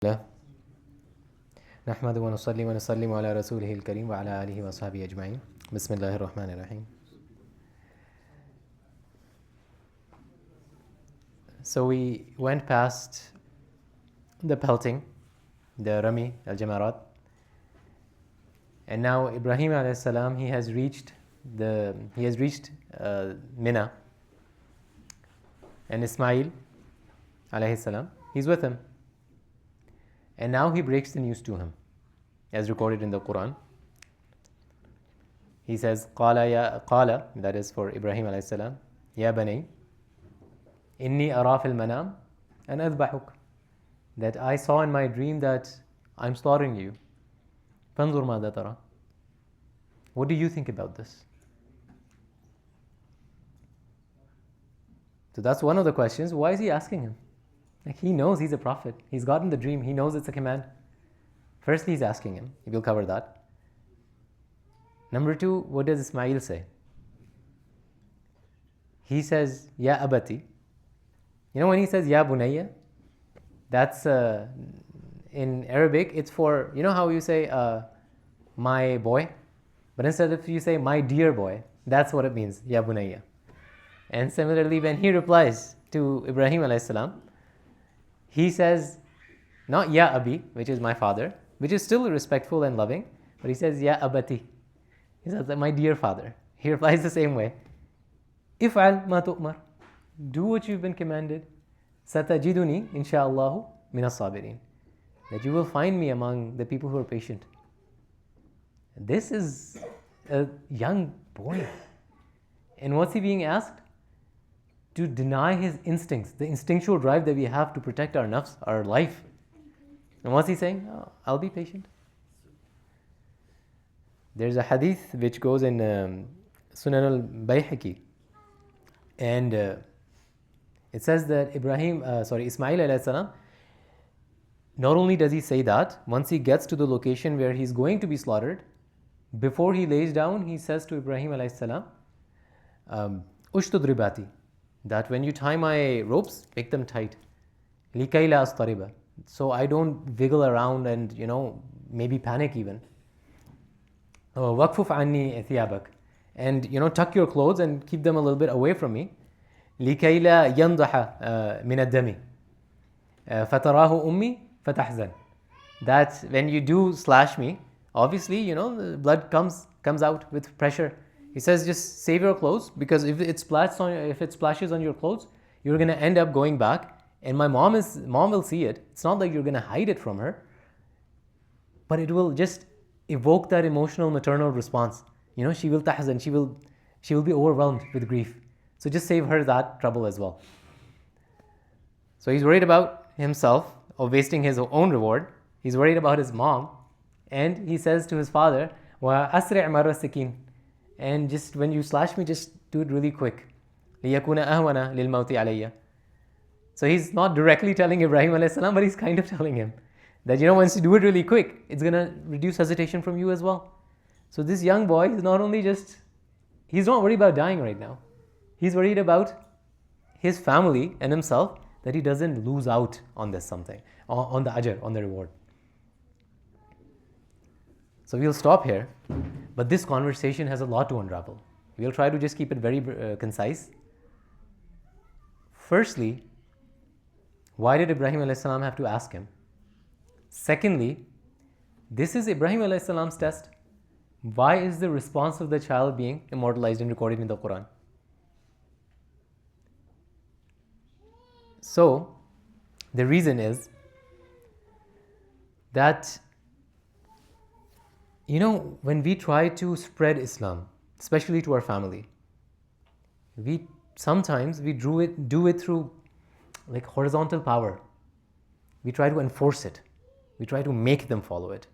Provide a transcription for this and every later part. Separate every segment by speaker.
Speaker 1: لا نحمد ونصلي ونسلم على رسوله الكريم وعلى آله وصحبه أجمعين بسم الله الرحمن الرحيم. So we went past the pelting, the Rami, al-Jamarat, and now Ibrahim alayhi salam, he has reached Mina, and Ismail alayhi salam, he's with him. And now he breaks the news to him, as recorded in the Quran. He says, Qala, that is for Ibrahim alayhi salam, Ya bani, inni ara fil manam an adbahuk, that I saw in my dream that I'm slaughtering you. Fanzur madha tara. What do you think about this? So that's one of the questions. Why is he asking him? Like, he knows he's a prophet. He's gotten the dream. He knows it's a command. Firstly, he's asking him. We'll cover that. Number two, what does Ismail say? He says, Ya abati. You know when he says, Ya bunayya? That's, in Arabic, it's for, you know how you say, my boy? But instead of you say, my dear boy, that's what it means, Ya bunayya. And similarly, when he replies to Ibrahim alayhi salam, he says, not Ya Abi, which is my father, which is still respectful and loving, but he says, Ya Abati. He says, my dear father. He replies the same way. If'al ma tu'mar. Do what you've been commanded. Satajiduni, insha'Allahu, minas sabirin. That you will find me among the people who are patient. This is a young boy. And what's he being asked? To deny his instincts, the instinctual drive that we have to protect our nafs, our life. And what's he saying? Oh, I'll be patient. There's a hadith which goes in Sunan al-Bayhaqi, and it says that Ismail alayhi salam, not only does he say that, once he gets to the location where he's going to be slaughtered, before he lays down, he says to Ibrahim alayhi salam, Ushtud ribati, that when you tie my ropes, make them tight. Likay la astariba, so I don't wiggle around and, maybe panic even. Waqfuf anni thiyabak, and, tuck your clothes and keep them a little bit away from me. Likay la yandaha min ad-dami, fatarahu ummi fatahzan, that when you do slash me, obviously, the blood comes out with pressure. He says, just save your clothes, because if it splashes on your clothes, you're going to end up going back, and my mom will see it. It's not like you're going to hide it from her, but it will just evoke that emotional maternal response. She will tahzan, she will be overwhelmed with grief. So just save her that trouble as well. So he's worried about himself of wasting his own reward. He's worried about his mom, and he says to his father, wa asri' marra sakin, and just when you slash me, just do it really quick. لِيَكُونَ أَهْوَنَ لِلْمَوْتِ عَلَيَّ. So he's not directly telling Ibrahim alayhi salam, but he's kind of telling him that, once you do it really quick, it's going to reduce hesitation from you as well. So this young boy is he's not worried about dying right now. He's worried about his family and himself, that he doesn't lose out on this something, on the ajr, on the reward. So we'll stop here, but this conversation has a lot to unravel. We'll try to just keep it very concise. Firstly, why did Ibrahim alayhi salam have to ask him? Secondly, this is Ibrahim alayhi salam's test. Why is the response of the child being immortalized and recorded in the Quran? So, the reason is that when we try to spread Islam, especially to our family, we sometimes do it through like horizontal power. We try to enforce it. We try to make them follow it.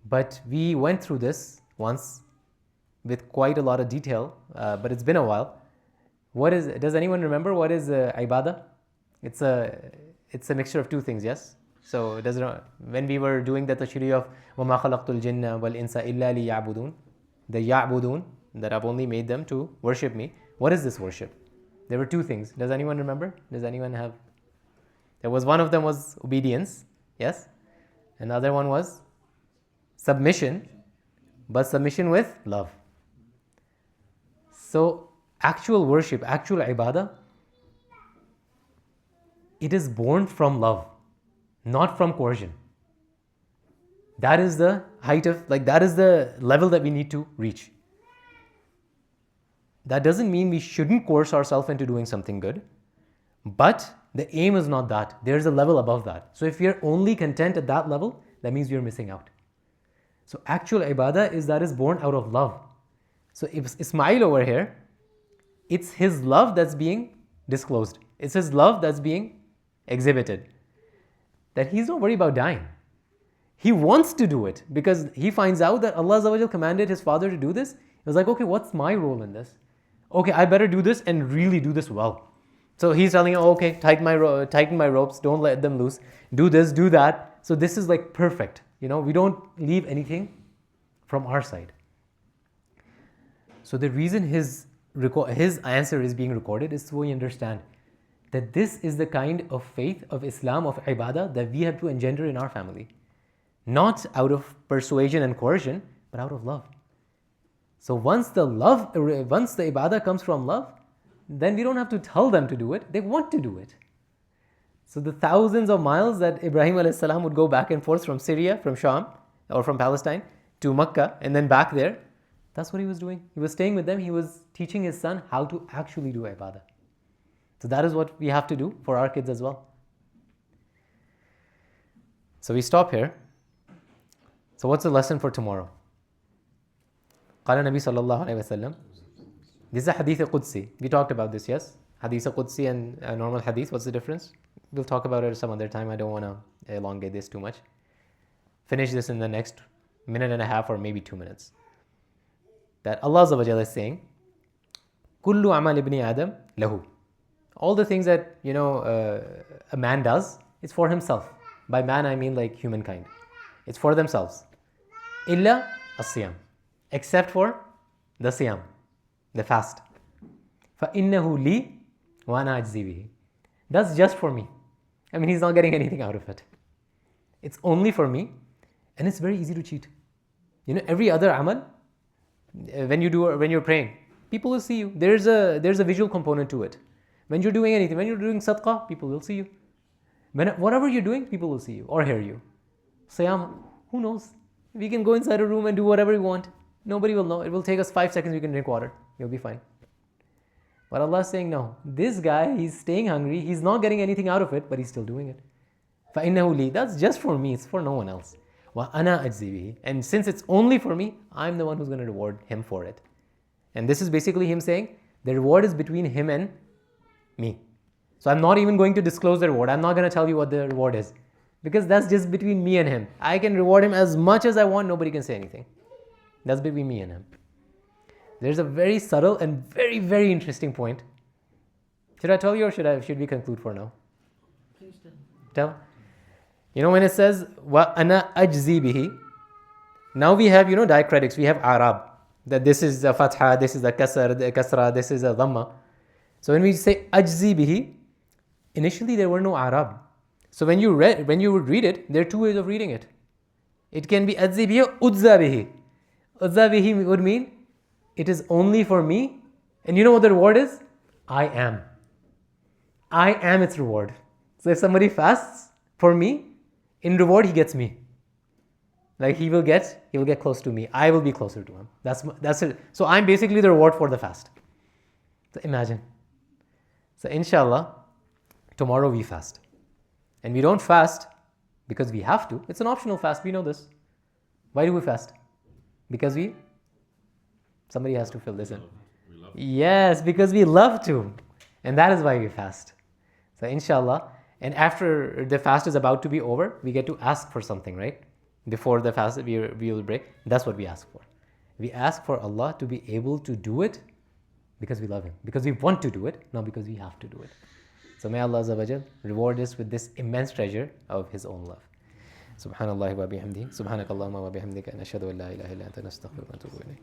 Speaker 1: But we went through this once with quite a lot of detail, but it's been a while. Does anyone remember what is ibadah? It's a mixture of two things, yes? So when we were doing the tashri' of وَمَا خَلَقْتُ الْجِنَّ وَالْإِنسَ إِلَّا لِيَعْبُدُونَ, the ya'budun, that I've only made them to worship me. What is this worship? There were two things. Does anyone remember? Does anyone have There was one of them was obedience, yes? Another one was submission, but submission with love. So actual worship, actual ibadah, it is born from love, not from coercion. That is the height of, that is the level that we need to reach. That doesn't mean we shouldn't coerce ourselves into doing something good, but the aim is not that. There's a level above that. So if you're only content at that level, that means you're missing out. So actual ibadah is born out of love. So if Ismail over here, it's his love that's being disclosed. It's his love that's being exhibited. That he's not worried about dying. He wants to do it because he finds out that Allah Azza wa Jal commanded his father to do this. He was like, okay, what's my role in this? Okay, I better do this and really do this well. So he's telling him, okay, tighten my ropes, don't let them loose. Do this, do that. So this is like perfect. We don't leave anything from our side. So the reason his answer is being recorded is so we understand that this is the kind of faith of Islam, of ibadah that we have to engender in our family. Not out of persuasion and coercion, but out of love. So once the ibadah comes from love, then we don't have to tell them to do it. They want to do it. So the thousands of miles that Ibrahim a.s. would go back and forth from Syria, from Sham, or from Palestine to Makkah, and then back there, that's what he was doing. He was staying with them. He was teaching his son how to actually do ibadah. So that is what we have to do for our kids as well. So we stop here. So what's the lesson for tomorrow? قال النبي صلى الله عليه وسلم. This is a hadith Qudsi. We talked about this, yes? Hadith Qudsi and a normal hadith, what's the difference? We'll talk about it some other time. I don't want to elongate this too much. Finish this in the next minute and a half or maybe 2 minutes. That Allah Azza wa Jalla is saying, كُلُّ عَمَلِ ابْنِ آدَمْ لَهُ. All the things that, a man does, it's for himself. By man, I mean like humankind. It's for themselves. إِلَّا الصِّيَامِ. Except for the siyam, the fast. فَإِنَّهُ لِي وَأَنَا أَجْزِي بِهِ. That's just for me. I mean, he's not getting anything out of it. It's only for me, and it's very easy to cheat. Every other amal, when you're praying, people will see you. There's a visual component to it. When you're doing anything, when you're doing sadaqah, people will see you. Whatever you're doing, people will see you or hear you. Siyam, who knows? We can go inside a room and do whatever we want. Nobody will know. It will take us 5 seconds, we can drink water. You'll be fine. But Allah is saying, no, this guy, he's staying hungry, he's not getting anything out of it, but he's still doing it. فَإِنَّهُ لِي. That's just for me, it's for no one else. وَأَنَا أَجْزِي بِهِ. And since it's only for me, I'm the one who's going to reward him for it. And this is basically him saying, the reward is between him and me. So I'm not even going to disclose the reward. I'm not going to tell you what the reward is. Because that's just between me and him. I can reward him as much as I want, nobody can say anything. That's between me and him. There's a very subtle and very, very interesting point. Should I tell you or should we conclude for now?
Speaker 2: Please
Speaker 1: tell. When it says وَأَنَا أَجْزِي بِهِ, now we have, diacritics. We have Arab. That this is a fatha, this is a kasra, this is a dhamma. So when we say أَجْزِي بِهِ, initially there were no Arab. So when you would read it, there are 2 ways of reading it. It can be أَجْزِي بِهِ or أُجْزَى بِهِ. أُجْزَى بِهِ would mean, it is only for me. And you know what the reward is? I am. I am its reward. So if somebody fasts for me, in reward he gets me. Like he will get close to me. I will be closer to him. That's it. So I'm basically the reward for the fast. So imagine. So inshallah, tomorrow we fast. And we don't fast because we have to. It's an optional fast. We know this. Why do we fast? Because somebody has to fill this in. Yes, because we love to. And that is why we fast. So inshallah, and after the fast is about to be over, we get to ask for something, right? Before the fast, we will break. That's what we ask for. We ask for Allah to be able to do it because we love Him. Because we want to do it, not because we have to do it. So may Allah Azza wa Jal reward us with this immense treasure of His own love. Subhanallah wa bihamdihi. Subhanakallahumma wa bihamdika. Nashhadu an la ilaha illa anta nastaghfiruka wa natubu ilayk.